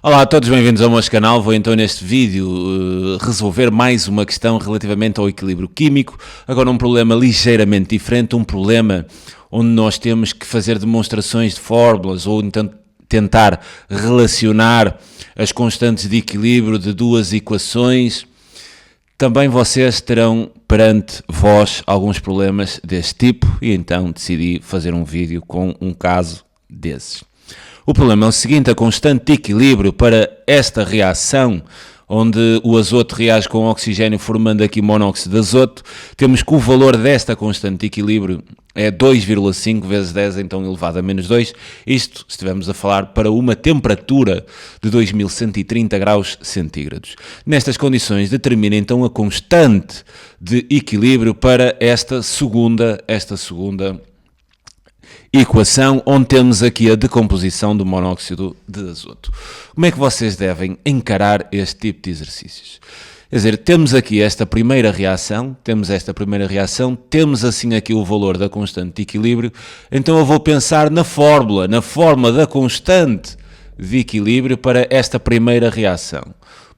Olá a todos, bem-vindos ao meu canal. Vou então neste vídeo resolver mais uma questão relativamente ao equilíbrio químico. Agora um problema ligeiramente diferente, um problema onde nós temos que fazer demonstrações de fórmulas ou então tentar relacionar as constantes de equilíbrio de duas equações. Também vocês terão perante vós alguns problemas deste tipo e então decidi fazer um vídeo com um caso desses. O problema é o seguinte: a constante de equilíbrio para esta reação, onde o azoto reage com o oxigênio formando aqui monóxido de azoto, temos que o valor desta constante de equilíbrio é 2,5 vezes 10 então elevado a menos 2, isto se estivermos a falar para uma temperatura de 2130 graus centígrados. Nestas condições determina então a constante de equilíbrio para esta segunda equação, onde temos aqui a decomposição do monóxido de azoto. Como é que vocês devem encarar este tipo de exercícios? Quer dizer, temos aqui esta primeira reação, temos assim aqui o valor da constante de equilíbrio, então eu vou pensar na forma da constante de equilíbrio para esta primeira reação.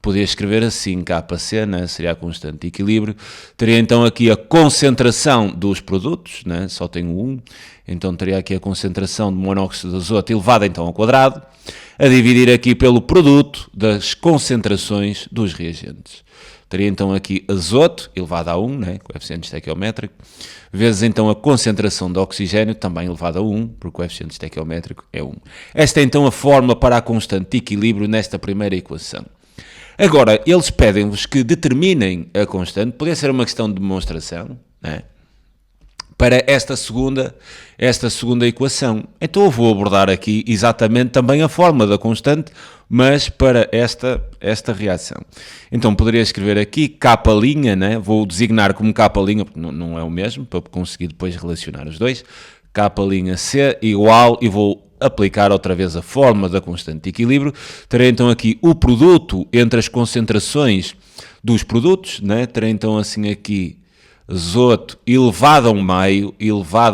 Podia escrever assim, Kc, né? Seria a constante de equilíbrio. Teria então aqui a concentração dos produtos, né? Só tenho um, então teria aqui a concentração de monóxido de azoto elevada então ao quadrado, a dividir aqui pelo produto das concentrações dos reagentes. Teria então aqui azoto elevado a 1, né? Coeficiente estequiométrico, vezes então a concentração de oxigênio, também elevado a 1, porque o coeficiente estequiométrico é 1. Esta é então a fórmula para a constante de equilíbrio nesta primeira equação. Agora, eles pedem-vos que determinem a constante, poderia ser uma questão de demonstração, né? Para esta segunda equação. Então eu vou abordar aqui exatamente também a forma da constante, mas para esta reação. Então poderia escrever aqui K', né? Vou designar como K', porque não é o mesmo, para conseguir depois relacionar os dois. K'C igual, e vou aplicar outra vez a fórmula da constante de equilíbrio. Terei então aqui o produto entre as concentrações dos produtos, né? Terei então assim aqui azoto elevado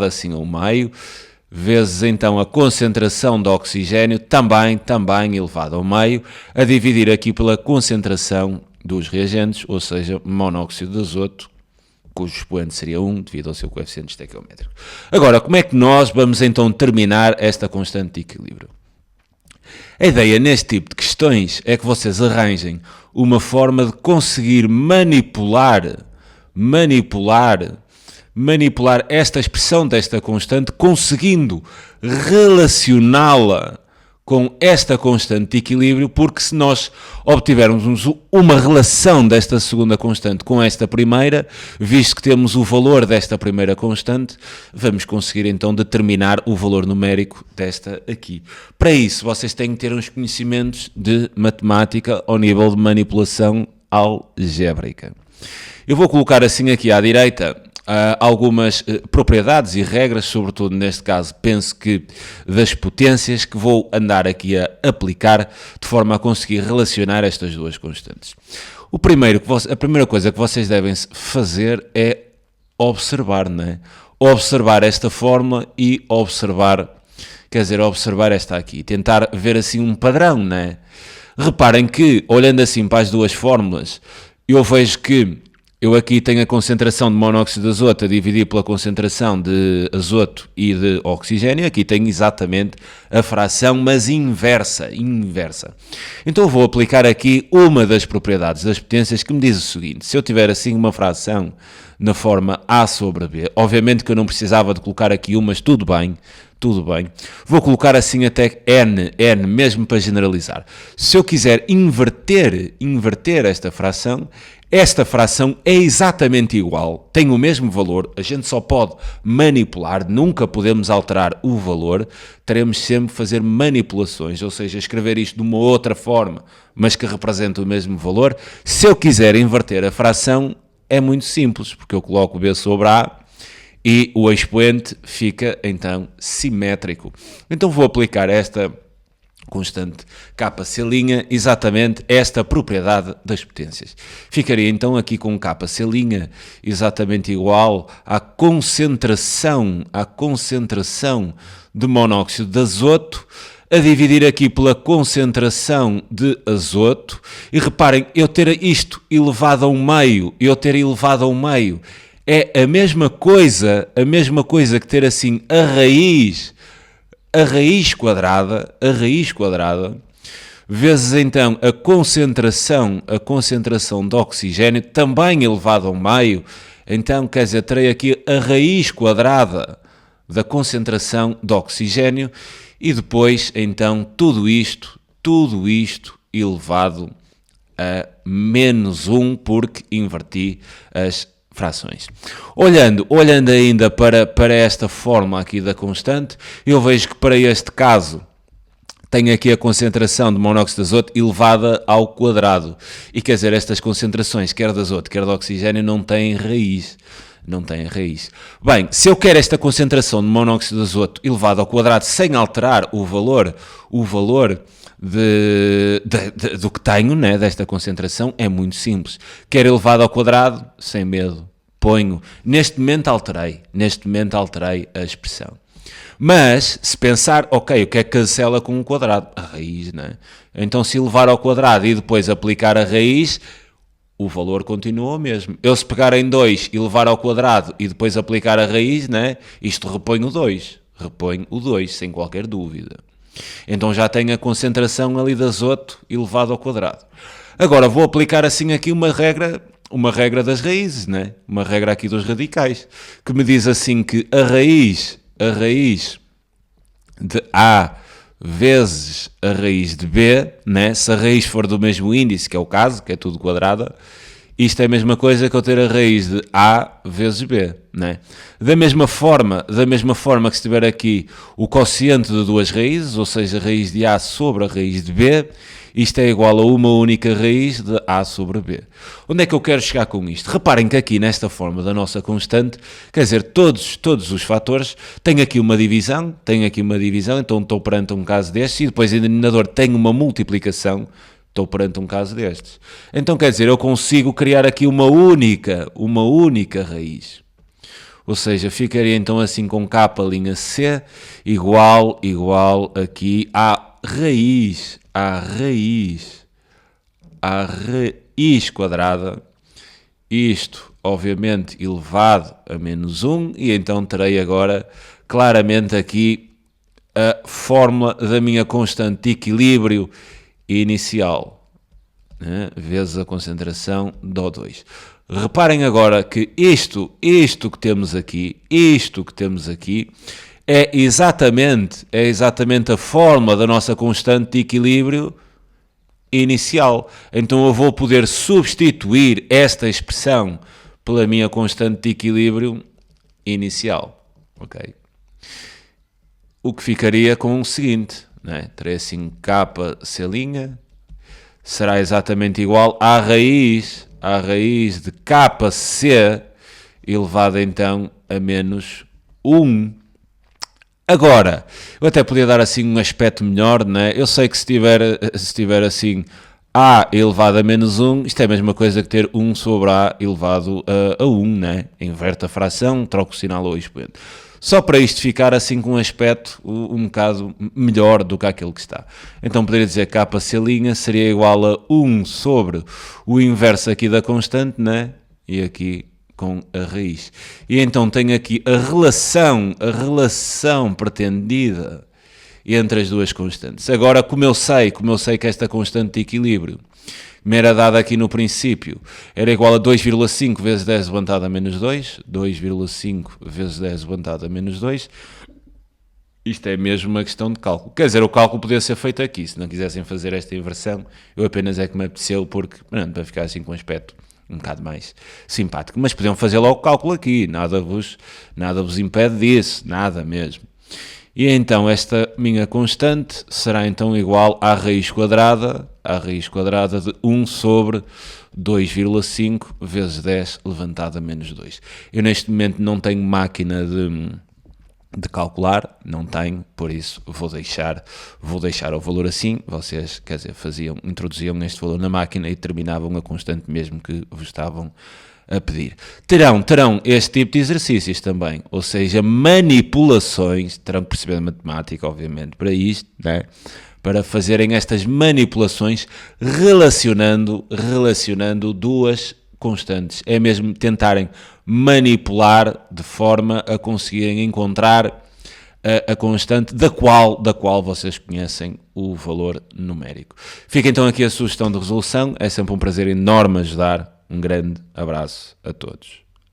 assim ao meio, vezes então a concentração de oxigênio, também elevado ao meio, a dividir aqui pela concentração dos reagentes, ou seja, monóxido de azoto, cujo expoente seria 1 devido ao seu coeficiente estequiométrico. Agora, como é que nós vamos então terminar esta constante de equilíbrio? A ideia neste tipo de questões é que vocês arranjem uma forma de conseguir manipular esta expressão desta constante, conseguindo relacioná-la com esta constante de equilíbrio, porque se nós obtivermos uma relação desta segunda constante com esta primeira, visto que temos o valor desta primeira constante, vamos conseguir então determinar o valor numérico desta aqui. Para isso, vocês têm que ter uns conhecimentos de matemática ao nível de manipulação algébrica. Eu vou colocar assim aqui à direita algumas propriedades e regras, sobretudo neste caso, penso que das potências, que vou andar aqui a aplicar de forma a conseguir relacionar estas duas constantes. A primeira coisa que vocês devem fazer é observar, né? Observar esta fórmula e observar esta aqui, tentar ver assim um padrão, né? Reparem que, olhando assim para as duas fórmulas, eu vejo que eu aqui tenho a concentração de monóxido de azoto a dividir pela concentração de azoto e de oxigênio. Aqui tenho exatamente a fração, mas inversa. Então eu vou aplicar aqui uma das propriedades das potências que me diz o seguinte: se eu tiver assim uma fração na forma A sobre B, obviamente que eu não precisava de colocar aqui mas tudo bem. Vou colocar assim até N, mesmo para generalizar. Se eu quiser inverter esta fração é exatamente igual, tem o mesmo valor, a gente só pode manipular, nunca podemos alterar o valor, teremos sempre que fazer manipulações, ou seja, escrever isto de uma outra forma, mas que representa o mesmo valor. Se eu quiser inverter a fração, é muito simples, porque eu coloco B sobre A, e o expoente fica então simétrico. Então vou aplicar esta constante Kc', exatamente esta propriedade das potências. Ficaria então aqui com Kc' exatamente igual à concentração de monóxido de azoto a dividir aqui pela concentração de azoto. E reparem, eu ter isto elevado a 1/2, eu ter elevado a 1/2, é a mesma coisa que ter assim a raiz quadrada, vezes então a concentração de oxigênio, também elevado a 1/2. Então, quer dizer, terei aqui a raiz quadrada da concentração de oxigênio e depois, então, tudo isto elevado a -1, porque inverti as frações. Olhando ainda para esta forma aqui da constante, eu vejo que para este caso tenho aqui a concentração de monóxido de azoto elevada ao quadrado. E quer dizer, estas concentrações, quer de azoto, quer de oxigênio, não têm raiz. Bem, se eu quero esta concentração de monóxido de azoto elevada ao quadrado sem alterar o valor do que tenho, né, desta concentração, é muito simples. Quero elevado ao quadrado, sem medo, ponho. Neste momento alterei a expressão. Mas, se pensar, ok, o que é que cancela com um quadrado? A raiz, não é? Então, se elevar ao quadrado e depois aplicar a raiz, o valor continua o mesmo. Eu, se pegar em 2 e levar ao quadrado e depois aplicar a raiz, né, isto repõe o 2, sem qualquer dúvida. Então já tenho a concentração ali de azoto elevado ao quadrado. Agora vou aplicar assim aqui uma regra das raízes, né? Uma regra aqui dos radicais, que me diz assim que a raiz de A vezes a raiz de B, né? Se a raiz for do mesmo índice, que é o caso, que é tudo quadrada, isto é a mesma coisa que eu ter a raiz de A vezes B, né? Da mesma forma que se tiver aqui o quociente de duas raízes, ou seja, a raiz de A sobre a raiz de B, isto é igual a uma única raiz de A sobre B. Onde é que eu quero chegar com isto? Reparem que aqui nesta forma da nossa constante, quer dizer, todos os fatores têm aqui uma divisão, então estou perante um caso destes, e depois o denominador tem uma multiplicação, estou perante um caso destes. Então quer dizer, eu consigo criar aqui uma única raiz. Ou seja, ficaria então assim com K'C igual aqui à raiz quadrada, isto obviamente elevado a -1, e então terei agora claramente aqui a fórmula da minha constante de equilíbrio inicial, né, vezes a concentração de O2. Reparem agora que isto que temos aqui é exatamente a fórmula da nossa constante de equilíbrio inicial. Então eu vou poder substituir esta expressão pela minha constante de equilíbrio inicial, ok? O que ficaria com o seguinte, né? Terei assim Kc' será exatamente igual à raiz de Kc elevado então a -1. Agora, eu até podia dar assim um aspecto melhor, né? Eu sei que se tiver assim A elevado a -1, isto é a mesma coisa que ter 1 sobre A elevado a 1, né? Inverte a fração, troco o sinal ao expoente. Só para isto ficar assim com um aspecto um bocado melhor do que aquele que está. Então poderia dizer que Kc' seria igual a 1 sobre o inverso aqui da constante, né? E aqui com a raiz. E então tenho aqui a relação pretendida entre as duas constantes. Agora, como eu sei que esta constante de equilíbrio me era dada aqui no princípio, era igual a 2,5 vezes 10 levantado a -2, 2,5 vezes 10 levantado a -2, isto é mesmo uma questão de cálculo. Quer dizer, o cálculo podia ser feito aqui, se não quisessem fazer esta inversão, eu apenas é que me apeteceu, porque, para ficar assim com um aspecto um bocado mais simpático, mas podiam fazer logo o cálculo aqui, nada vos impede disso, nada mesmo. E então esta minha constante será então igual à raiz quadrada de 1 sobre 2,5 vezes 10 levantado a -2. Eu neste momento não tenho máquina de calcular, não tenho, por isso vou deixar o valor assim. Vocês, quer dizer, introduziam este valor na máquina e determinavam a constante mesmo que vos estavam a pedir. Terão este tipo de exercícios também, ou seja, manipulações, terão que perceber a matemática, obviamente, para isto, né? Para fazerem estas manipulações relacionando duas constantes. É mesmo tentarem manipular de forma a conseguirem encontrar a constante da qual vocês conhecem o valor numérico. Fica então aqui a sugestão de resolução. É sempre um prazer enorme ajudar. Um grande abraço a todos.